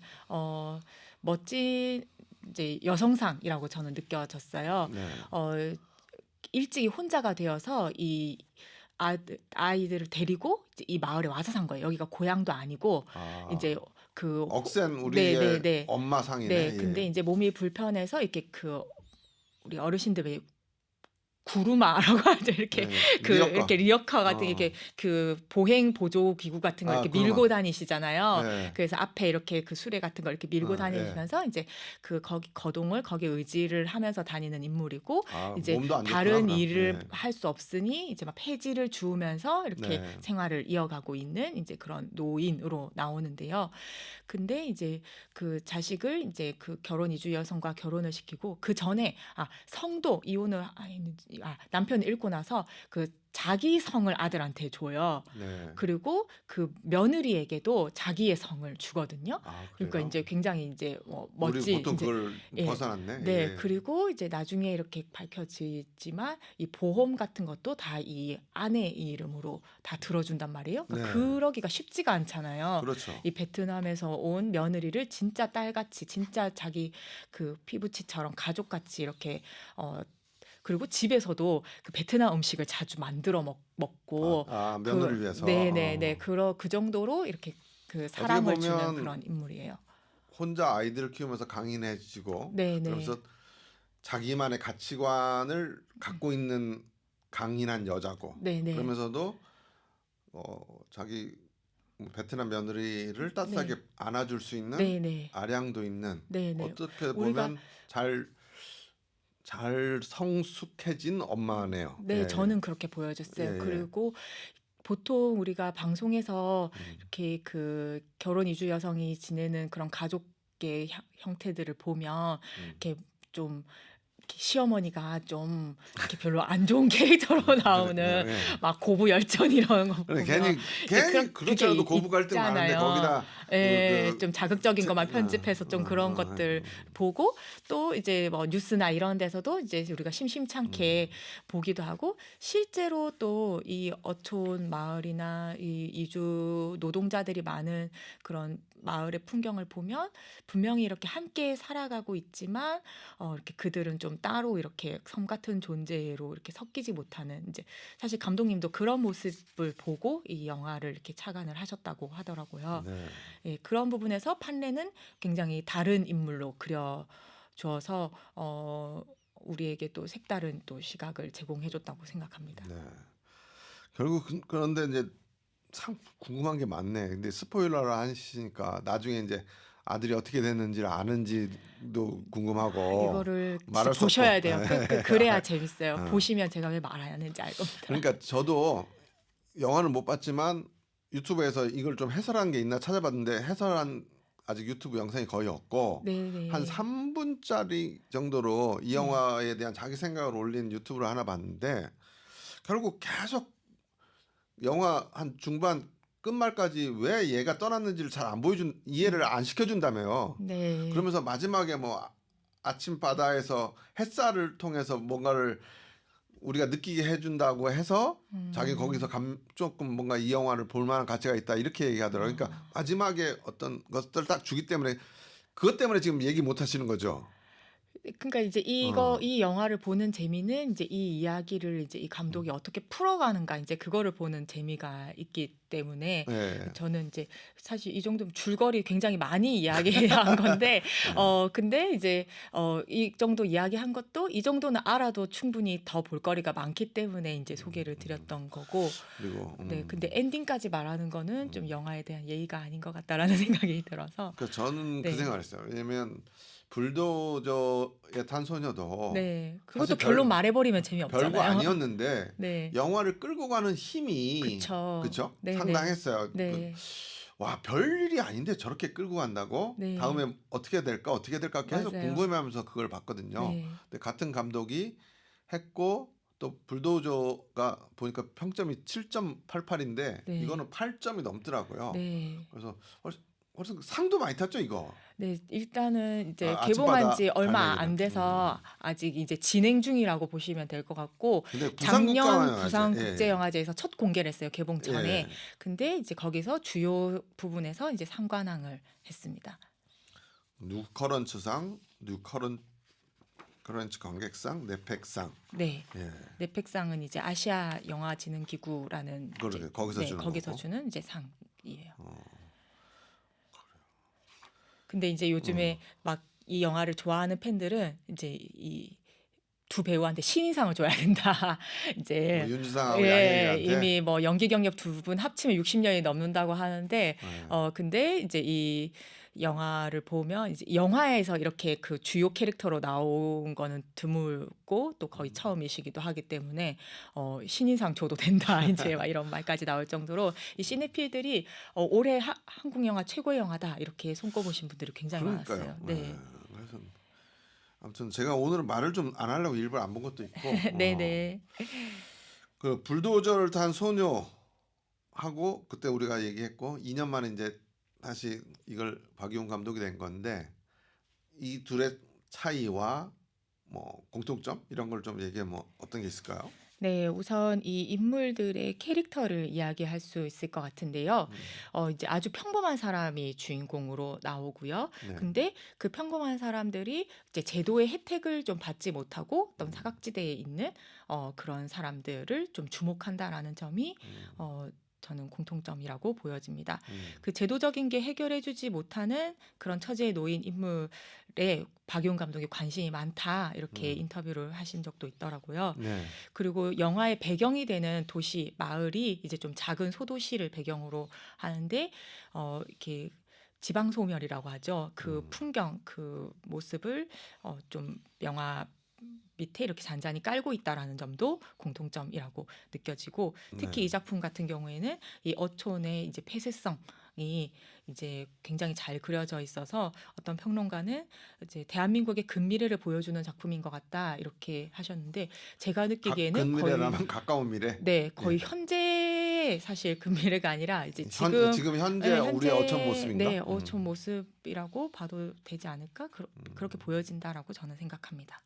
멋진 이제 여성상이라고 저는 느껴졌어요. 네. 일찍이 혼자가 되어서 이 아이들을 데리고 이제 이 마을에 와서 산 거예요. 여기가 고향도 아니고 이제 그 억센 우리의 네, 네. 엄마 상이네. 네, 예. 근데 이제 몸이 불편해서 이렇게 우리 어르신들 왜 구루마라고 하죠. 이렇게 네. 그 리어카. 이렇게 리어카 같은 어. 이렇게 그 보행 보조 기구 같은 거 아, 이렇게 구루마. 밀고 다니시잖아요. 네. 그래서 앞에 이렇게 그 수레 같은 걸 이렇게 밀고 예. 다니시면서 이제 그 거기 거동을 거기에 의지를 하면서 다니는 인물이고 아, 이제 몸도 안 좋구나, 다른 그럼. 일을 네. 할 수 없으니 이제 막 폐지를 주우면서 이렇게 네. 생활을 이어가고 있는 이제 그런 노인으로 나오는데요. 근데 이제 그 자식을 이제 그 결혼 이주 여성과 결혼을 시키고 그 전에 성도 이혼을 했는지 남편을 잃고 나서 그 자기 성을 아들한테 줘요. 네. 그리고 그 며느리에게도 자기의 성을 주거든요. 아, 그러니까 그래요? 이제 굉장히 이제 우리 멋진 보통 이제 그걸 예. 벗어났네. 네, 예. 그리고 이제 나중에 이렇게 밝혀지지만 이 보험 같은 것도 다 이 아내 이름으로 다 들어준단 말이에요. 그러니까 네. 그러기가 쉽지가 않잖아요. 그렇죠. 이 베트남에서 온 며느리를 진짜 딸같이 진짜 자기 그 피부치처럼 가족같이 이렇게 그리고 집에서도 그 베트남 음식을 자주 만들어 먹고 며느리를 위해서. 네네네 그 정도로 이렇게 그 사랑을 주는 보면 그런 인물이에요. 혼자 아이들을 키우면서 강인해지고 네네 그러면서 자기만의 가치관을 갖고 있는 강인한 여자고 네네 그러면서도 자기 베트남 며느리를 따뜻하게 네 안아줄 수 있는 네네 아량도 있는 네네 어떻게 우리가 보면 잘 성숙해진 엄마네요. 네 예. 저는 그렇게 예, 보여졌어요. 예. 그리고 보통 우리가 방송에서 음, 이렇게 그 결혼 이주 여성이 지내는 그런 가족의 형태들을 보면 음. 이렇게 좀 이렇게 시어머니가 좀 이렇게 별로 안 좋은 캐릭터로 나오는 예. 막 고부 열전 이런 거 그래, 보면 괜히 그렇지 않아도 고부 갈등 많은데 있잖아요. 거기다 좀 자극적인 것만 편집해서 좀 그런 것들 보고 또 이제 뭐 뉴스나 이런 데서도 이제 우리가 심심찮게 보기도 하고 실제로 또 이 어촌 마을이나 이 이주 노동자들이 많은 그런 마을의 풍경을 보면 분명히 이렇게 함께 살아가고 있지만 이렇게 그들은 좀 따로 이렇게 섬 같은 존재로 이렇게 섞이지 못하는 이제 사실 감독님도 그런 모습을 보고 이 영화를 이렇게 착안을 하셨다고 하더라고요. 네. 예, 그런 부분에서 판례는 굉장히 다른 인물로 그려줘서 우리에게 또 색다른 또 시각을 제공해줬다고 생각합니다. 네. 결국 그런데 이제 참 궁금한 게 많네. 근데 스포일러를 하시니까 나중에 이제 아들이 어떻게 됐는지를 아는지도 궁금하고 이거를 진짜 말할 수 보셔야 없고. 돼요. 네. 그래야 재밌어요. 어. 보시면 제가 왜 말 안 하는지 알 겁니다. 그러니까 저도 영화는 못 봤지만 유튜브에서 이걸 좀 해설한 게 있나 찾아봤는데 해설한 아직 유튜브 영상이 거의 없고 네네. 한 3분짜리 정도로 이 영화에 대한 자기 생각을 올린 유튜브를 하나 봤는데 결국 계속 영화 한 중반 끝말까지 왜 얘가 떠났는지를 잘 안 이해를 안 시켜준다며요. 네. 그러면서 마지막에 뭐 아침 바다에서 햇살을 통해서 뭔가를 우리가 느끼게 해준다고 해서 자기 거기서 조금 뭔가 이 영화를 볼 만한 가치가 있다 이렇게 얘기하더라고요. 그러니까 마지막에 어떤 것들을 딱 주기 때문에 그것 때문에 지금 얘기 못 하시는 거죠. 그러니까 이제 이 영화를 보는 재미는 이제 이 이야기를 이제 이 감독이 어떻게 풀어가는가 이제 그거를 보는 재미가 있기 때문에 네. 저는 이제 사실 이 정도면 줄거리 굉장히 많이 이야기한 건데 근데 이제 이 정도 이야기한 것도 이 정도는 알아도 충분히 더 볼거리가 많기 때문에 이제 소개를 드렸던 거고 그리고 네 근데 엔딩까지 말하는 거는 좀 영화에 대한 예의가 아닌 것 같다라는 생각이 들어서 그러니까 저는 네. 그 생각을 했어요. 왜냐면 불도저의 탄소녀도 네 사실 그것도 결론 말해버리면 재미없잖아요. 별거 아니었는데 네. 영화를 끌고 가는 힘이 그쵸. 네네. 상당했어요. 네. 와, 별일이 아닌데 저렇게 끌고 간다고? 네. 다음에 어떻게 될까 계속 맞아요. 궁금해하면서 그걸 봤거든요. 네. 근데 같은 감독이 했고 또 불도저가 보니까 평점이 7.88인데 네. 이거는 8점이 넘더라고요. 네. 그래서 훨씬 상도 많이 탔죠 이거. 네, 일단은 이제 아침바다 개봉한 지 얼마 갈매기는. 안 돼서 아직 이제 진행 중이라고 보시면 될 것 같고 근데 작년 부산국제영화제, 부산국제영화제에서 첫 공개를 했어요. 개봉 전에. 예. 근데 이제 거기서 주요 부분에서 이제 상관왕을 했습니다. 뉴커런츠상, 뉴커런츠 관객상, 넷팩상. 네. 예. 넷팩상은 이제 아시아 영화 진흥 기구라는 그러게, 거기서 주는 거기서 거고. 주는 이제 상이에요. 근데 이제 요즘에 막 이 영화를 좋아하는 팬들은 이제 이 두 배우한테 신인상을 줘야 된다. 이제 뭐 윤주상하고 예, 양현이한테. 이미 뭐 연기 경력 두 분 합치면 60년이 넘는다고 하는데 네. 근데 이제 이 영화를 보면 이제 영화에서 이렇게 그 주요 캐릭터로 나온 거는 드물고 또 거의 처음이시기도 하기 때문에 신인상 줘도 된다 이제 막 이런 말까지 나올 정도로 이 시네필들이 올해 한국 영화 최고의 영화다 이렇게 손꼽으신 분들이 굉장히 그러니까요. 많았어요. 네, 그래서 아무튼 제가 오늘은 말을 좀 안 하려고 일부러 안 본 것도 있고. 네네. 그 불도저를 탄 소녀하고 그때 우리가 얘기했고 2년 만에 이제 다시 이걸 박이훈 감독이 된 건데 이 둘의 차이와 뭐 공통점 이런 걸 좀 얘기해 뭐 어떤 게 있을까요? 네, 우선 이 인물들의 캐릭터를 이야기할 수 있을 것 같은데요. 이제 아주 평범한 사람이 주인공으로 나오고요. 네. 근데 그 평범한 사람들이 이제 제도의 혜택을 좀 받지 못하고 어떤 사각지대에 있는 그런 사람들을 좀 주목한다라는 점이 저는 공통점이라고 보여집니다. 그 제도적인 게 해결해주지 못하는 그런 처지에 놓인 인물에 박이훈 감독이 관심이 많다 이렇게 인터뷰를 하신 적도 있더라고요. 네. 그리고 영화의 배경이 되는 도시 마을이 이제 좀 작은 소도시를 배경으로 하는데 이렇게 지방 소멸이라고 하죠. 그 풍경, 그 모습을 좀 영화 밑에 이렇게 잔잔히 깔고 있다라는 점도 공통점이라고 느껴지고 특히 네. 이 작품 같은 경우에는 이 어촌의 이제 폐쇄성이 이제 굉장히 잘 그려져 있어서 어떤 평론가는 이제 대한민국의 근미래를 보여주는 작품인 것 같다 이렇게 하셨는데 제가 느끼기에는 근미래라면 가까운 미래. 네, 거의 현재 사실 근미래가 아니라 이제 지금 현재 네, 우리의 어촌 모습인가? 네, 어촌 모습이라고 봐도 되지 않을까? 그렇게 보여진다라고 저는 생각합니다.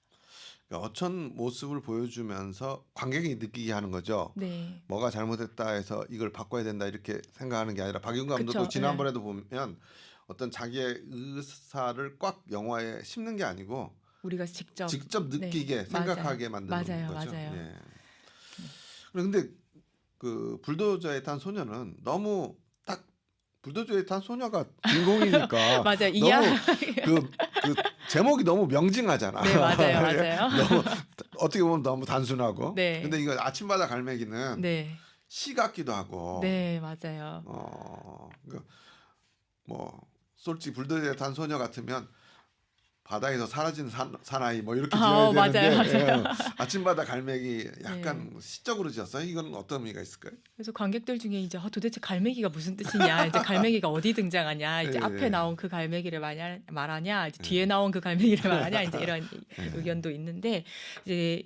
그러니까 어촌 모습을 보여주면서 관객이 느끼게 하는 거죠. 네. 뭐가 잘못했다 해서 이걸 바꿔야 된다 이렇게 생각하는 게 아니라 박이훈 감독도 그쵸, 지난번에도 보면 어떤 자기의 의사를 꽉 영화에 심는 게 아니고 우리가 직접 느끼게 네, 생각하게 맞아요. 만드는 맞아요, 거죠. 맞아요. 예. 그런데 그 불도저에 탄 소녀는 너무 딱 불도저에 탄 소녀가 주인공이니까 맞아요. 너무 그 제목이 너무 명징하잖아. 네, 맞아요, 맞아요. 너무 어떻게 보면 너무 단순하고. 네. 근데 이거 아침바다 갈매기는 네, 시 같기도 하고. 네, 맞아요. 그러니까 뭐 솔직히 불도저에 탄 소녀 같으면 바다에서 사라진 사나이 뭐 이렇게 지어야 되는데 맞아요. 예, 아침바다 갈매기 약간 시적으로 지었어요. 이건 어떤 의미가 있을까요? 그래서 관객들 중에 이제 도대체 갈매기가 무슨 뜻이냐, 이제 갈매기가 어디 등장하냐, 이제 예, 앞에 예. 나온 그 갈매기를 말하냐, 이제 뒤에 나온 그 갈매기를 말하냐, 이제 이런 예. 의견도 있는데 이제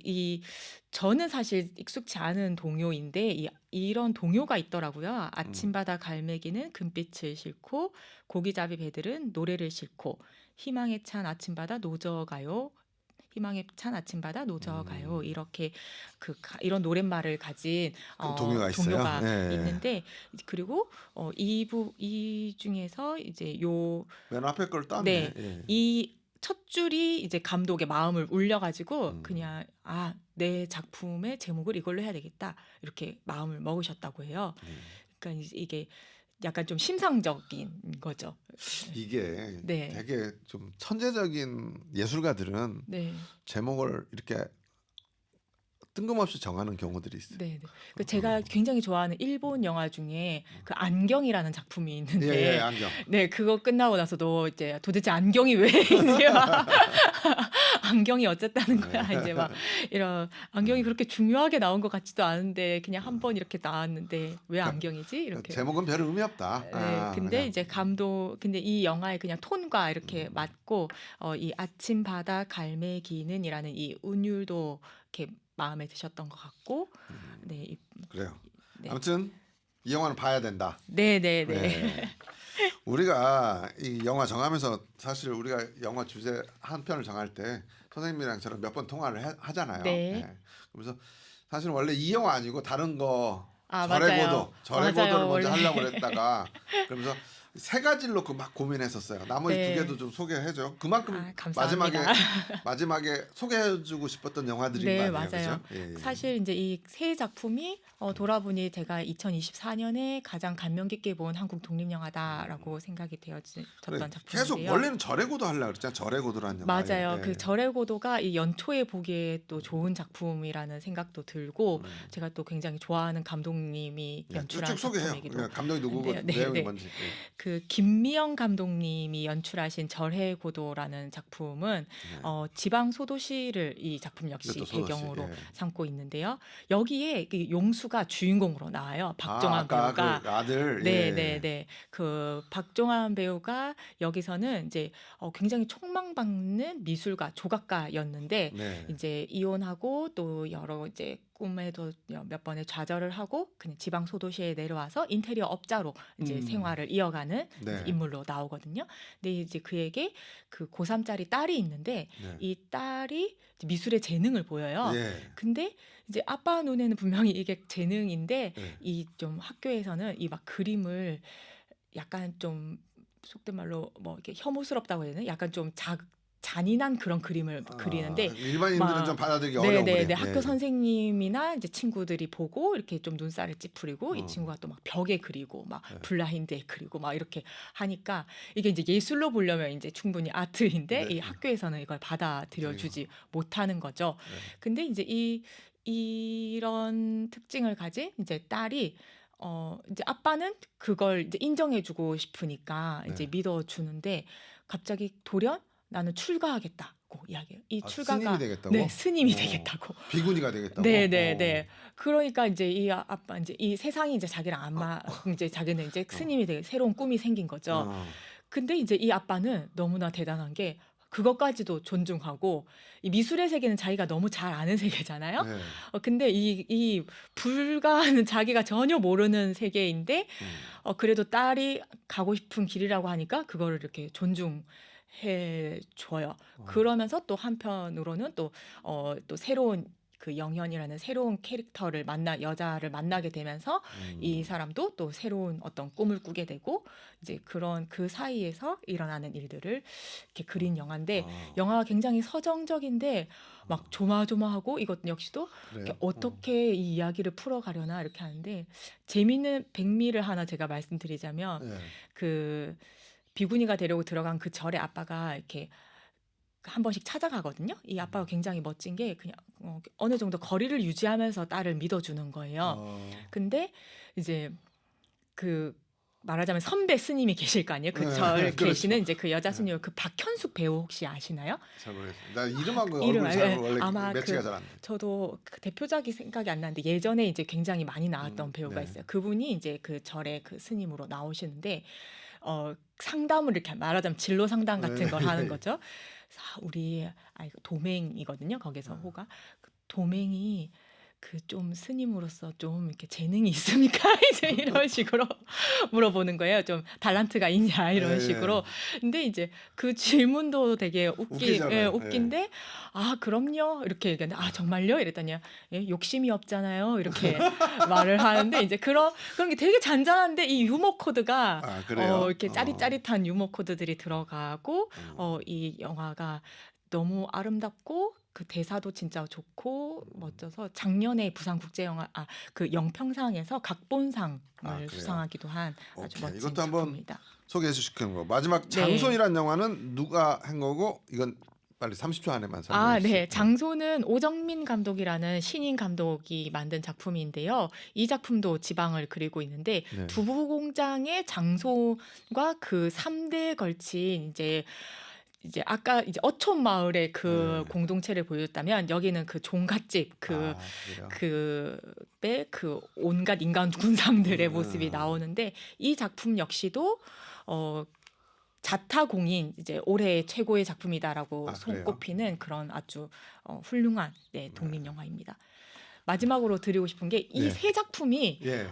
저는 사실 익숙치 않은 동요인데 이런 동요가 있더라고요. 아침바다 갈매기는 금빛을 싣고 고기잡이 배들은 노래를 싣고 희망에 찬 아침바다 노저가요. 희망에 찬 아침바다 노저가요. 이렇게 이런 노랫말을 가진 동요가 있어요? 예. 있는데 그리고 이 중에서 이제 맨 앞에 걸 땄네. 네, 예. 이 첫 줄이 이제 감독의 마음을 울려가지고 그냥 내 작품의 제목을 이걸로 해야 되겠다 이렇게 마음을 먹으셨다고 해요. 그러니까 이게 약간 좀 심상적인 거죠. 이게 네. 되게 좀 천재적인 예술가들은 네. 제목을 이렇게 뜬금없이 정하는 경우들이 있어요. 네, 네. 제가 굉장히 좋아하는 일본 영화 중에 그 안경이라는 작품이 있는데, 예, 안경. 네, 그거 끝나고 나서도 이제 도대체 안경이 왜 이제 막 안경이 어쨌다는 거야 이제 막 이런 안경이 그렇게 중요하게 나온 것 같지도 않은데 그냥 한 번 이렇게 나왔는데 왜 안경이지 이렇게. 제목은 별 의미 없다. 네, 근데 그냥. 이제 근데 이 영화의 그냥 톤과 이렇게 맞고 이 아침 바다 갈매기는이라는 이 운율도 이렇게 마음에 드셨던 것 같고, 네, 그래요. 네. 아무튼 이 영화는 봐야 된다. 네. 네. 우리가 이 영화 정하면서 사실 우리가 영화 주제 한 편을 정할 때 선생님이랑 저랑 몇 번 통화를 하잖아요. 네. 그래서 사실 원래 이 영화 아니고 다른 거 아, 절의 맞아요. 고도를 맞아요, 먼저 원래. 하려고 했다가 그러면서 세 가지를 놓고 막 고민했었어요. 나머지 네. 두 개도 좀 소개해줘. 그만큼 아, 감사합니다. 마지막에 소개해주고 싶었던 영화들인 네, 거 아니에요, 맞아요. 그죠? 예, 예. 사실 이제 이 세 작품이 돌아보니 제가 2024년에 가장 감명 깊게 본 한국 독립 영화다라고 생각이 그래, 되어졌던 계속 작품인데요. 원래는 절의 고도 하려고 그랬잖아. 절의 고도라는 영화. 맞아요. 예, 그 예. 절의 고도가 이 연초에 보기에 또 좋은 작품이라는 생각도 들고 음. 제가 또 굉장히 좋아하는 감독님이 예, 연출한 쭉쭉 소개해요. 작품이기도 예, 감독이 누구고 한데요. 네, 내용이 네. 뭔지. 예. 그 김미영 감독님이 연출하신 절의 고도라는 작품은 네. 지방 소도시를 이 작품 역시 이것도 소도시, 배경으로 예. 삼고 있는데요. 여기에 그 용수가 주인공으로 나와요. 박종환 아까 배우가. 그 아들. 네, 예. 네, 네. 그 박종환 배우가 여기서는 이제 굉장히 촉망받는 미술가, 조각가였는데 네. 이제 이혼하고 또 여러 이제 꿈에도 몇 번의 좌절을 하고 그냥 지방 소도시에 내려와서 인테리어 업자로 이제 생활을 이어가는 이제 네. 인물로 나오거든요. 근데 이제 그에게 그 고3짜리 딸이 있는데 네. 이 딸이 이제 미술의 재능을 보여요. 예. 근데 이제 아빠 눈에는 분명히 이게 재능인데 예. 이 좀 학교에서는 이 막 그림을 약간 좀 속된 말로 뭐 이렇게 혐오스럽다고 해야 되나? 약간 좀 잔인한 그런 그림을 그리는데 일반인들은 막 좀 받아들이기 어려운 그림. 네네네 학교 예. 선생님이나 이제 친구들이 보고 이렇게 좀 눈살을 찌푸리고 이 어. 친구가 또 막 벽에 그리고 막 네. 블라인드에 그리고 막 이렇게 하니까 이게 이제 예술로 보려면 이제 충분히 아트인데 네. 이 학교에서는 이걸 받아들여주지 못하는 거죠. 네. 근데 이제 이런 특징을 가진 이제 딸이 이제 아빠는 그걸 이제 인정해주고 싶으니까 이제 네. 믿어주는데 갑자기 돌연 나는 출가하겠다고 이야기해요. 이 출가가 스님이 되겠다고? 네, 스님이 어. 되겠다고. 비구니가 되겠다고? 네, 네, 네. 그러니까 이제 이 아빠 이제 이 세상이 이제 자기랑 안 이제 자기는 이제 스님이 되게 새로운 꿈이 생긴 거죠. 근데 이제 이 아빠는 너무나 대단한 게 그것까지도 존중하고 이 미술의 세계는 자기가 너무 잘 아는 세계잖아요. 네. 근데 이 불가는 자기가 전혀 모르는 세계인데 그래도 딸이 가고 싶은 길이라고 하니까 그거를 이렇게 존중해 줘요. 그러면서 또 한편으로는 또 새로운 그 영현이라는 새로운 캐릭터를 여자를 만나게 되면서 이 사람도 또 새로운 어떤 꿈을 꾸게 되고 이제 그런 그 사이에서 일어나는 일들을 이렇게 그린 영화인데 영화가 굉장히 서정적인데 막 조마조마하고 이것 역시도 그래요? 이렇게 어떻게 이 이야기를 풀어가려나 이렇게 하는데 재미있는 백미를 하나 제가 말씀드리자면 네. 그 비구니가 되려고 들어간 그 절의 아빠가 이렇게 한 번씩 찾아가거든요. 이 아빠가 굉장히 멋진 게 그냥 어느 정도 거리를 유지하면서 딸을 믿어주는 거예요. 근데 이제 그 말하자면 선배 스님이 계실 거 아니에요. 그 네, 절 그렇죠. 계시는 이제 그 여자 스님 그 박현숙 배우 혹시 아시나요? 잘 모르겠어요. 나 이름하고 이름 얼굴 잘 알아요. 원래 아마 매치가 그 잘 안 돼. 저도 그 대표작이 생각이 안 나는데 예전에 이제 굉장히 많이 나왔던 배우가 네. 있어요. 그분이 이제 그 절의 그 스님으로 나오시는데 상담을 이렇게 말하자면 진로 상담 같은 네. 걸 하는 거죠. 우리 도맹이거든요. 거기서 호가 그 도맹이 그 좀 스님으로서 좀 이렇게 재능이 있습니까? 이제 이런 식으로 물어보는 거예요. 좀 달란트가 있냐 이런 네. 식으로. 근데 이제 그 질문도 되게 웃기잖아요. 웃긴데 그럼요 이렇게 얘기하는데 정말요? 이랬더니 욕심이 없잖아요. 이렇게 말을 하는데 이제 그런 게 되게 잔잔한데 이 유머 코드가 그래요? 이렇게 짜릿짜릿한 유머 코드들이 들어가고 이 영화가 너무 아름답고 그 대사도 진짜 좋고 멋져서 작년에 부산국제영화 그 영평상에서 각본상을 그래요? 수상하기도 한 아주 오케이. 멋진 이것도 한번 작품입니다. 소개해 주시는 거. 마지막 네. 장손이란 영화는 누가 한 거고 이건 빨리 30초 안에만 설명해 주세요. 네. 장소는 오정민 감독이라는 신인 감독이 만든 작품인데요. 이 작품도 지방을 그리고 있는데 네. 두부공장의 장소가 그 3대에 걸친 이제 아까 이제 어촌 마을의 그 네. 공동체를 보여줬다면 여기는 그 종갓집 그래요? 그 온갖 인간 군상들의 모습이 나오는데 이 작품 역시도 자타공인 이제 올해 최고의 작품이다라고 그래요? 손꼽히는 그런 아주 훌륭한 독립 영화입니다. 마지막으로 드리고 싶은 게 이 네. 세 작품이 예.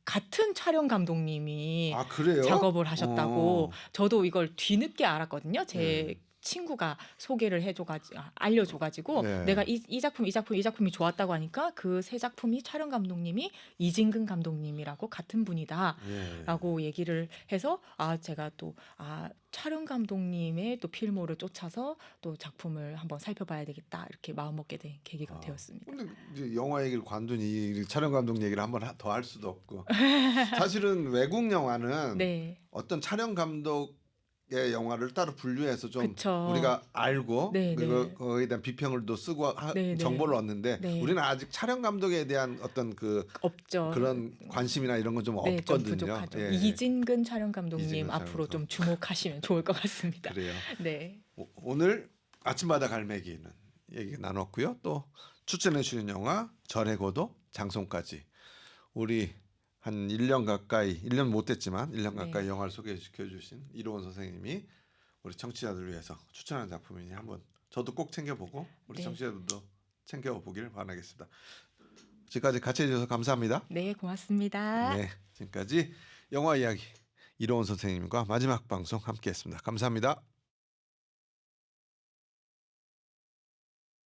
같은 촬영 감독님이 그래요? 작업을 하셨다고 저도 이걸 뒤늦게 알았거든요. 제 친구가 소개를 해줘가지고 알려줘가지고 네. 내가 이 작품이 좋았다고 하니까 그 세 작품이 촬영 감독님이 이진근 감독님이라고 같은 분이다라고 예. 얘기를 해서 제가 또 촬영 감독님의 또 필모를 쫓아서 또 작품을 한번 살펴봐야 되겠다 이렇게 마음 먹게 된 계기가 되었습니다. 근데 이제 영화 얘기를 관둔이 촬영 감독 얘기를 한번 더 할 수도 없고 사실은 외국 영화는 네, 어떤 촬영 감독의 영화를 따로 분류해서 좀 그쵸. 우리가 알고 네, 그거에 대한 비평을 또 쓰고 네, 네. 정보를 얻는데 네. 우리는 아직 촬영 감독에 대한 어떤 없죠. 그런 관심이나 이런 건 좀 네, 좀 없거든요. 부족하죠. 예. 이진근 촬영 감독님 이진근 앞으로 촬영 좀 주목하시면 좋을 것 같습니다. 그래요. 네, 오늘 아침마다 갈매기는 얘기 나눴고요. 또 추천해 주신 영화 절의 고도 장송까지 우리 한 1년 가까이 1년 못 됐지만 1년 가까이 네. 영화를 소개시켜 주신 이로운 선생님이 우리 청취자들 위해서 추천한 작품이니 한번 저도 꼭 챙겨보고 우리 네. 청취자들도 챙겨보기를 바라겠습니다. 지금까지 같이 해주셔서 감사합니다. 네, 고맙습니다. 네, 지금까지 영화 이야기 이로운 선생님과 마지막 방송 함께했습니다. 감사합니다.